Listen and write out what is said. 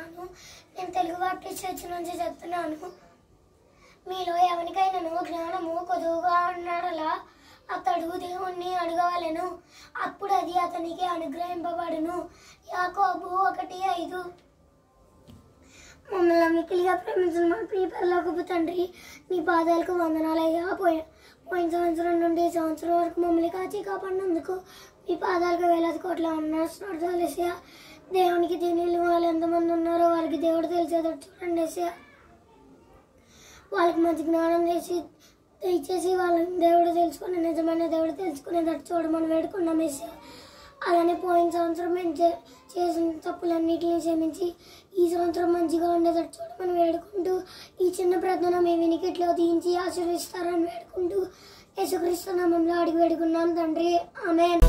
చెప్తున్నాను. నేను Telugu Baptist church నుంచి చెప్తున్నాను. మీలో ఎవరికైనాను జ్ఞానము కొదువుగా ఉన్నాడలా అతడు దేవుణ్ణి అడగవలెను, అప్పుడు అది అతనికి అనుగ్రహింపబడును. యాకోబు 1:5. మమ్మల్ని మిక్కిలిగా ప్రేమించిన మా ప్రియ పరలోకపు తండ్రి, నీ పాదాలకు వందనాలయ్యా. పోయిన సంవత్సరం నుండి ఈ సంవత్సరం వరకు మమ్మల్ని కాచి కాపాడినందుకు మీ పాదాలకు వేలాది కోట్ల అన్నాడు ఏసయ్యా. దేవునికి తిని వాళ్ళు ఎంతమంది ఉన్నారో వాళ్ళకి దేవుడు తెలిసేటట్టు చూడండి ఏసయ్యా. వాళ్ళకి మంచి జ్ఞానం దయచేసి వాళ్ళని దేవుడు తెలుసుకుని నిజమైన దేవుడు తెలుసుకునేటట్టు చూడమని వేడుకున్నాం ఏసయ్యా. అలానే పోయిన సంవత్సరం మేము చేసిన తప్పులన్నిటిని క్షమించి ఈ సంవత్సరం మంచిగా ఉండేటట్టు చూడమని వేడుకుంటూ ఈ చిన్న ప్రార్థన మీ వినికిట్లో తీయించి ఆశీర్వదిస్తారని వేడుకుంటూ యేసుక్రీస్తు నామములో అడిగి వేడుకున్నాం తండ్రి. ఆమేన్.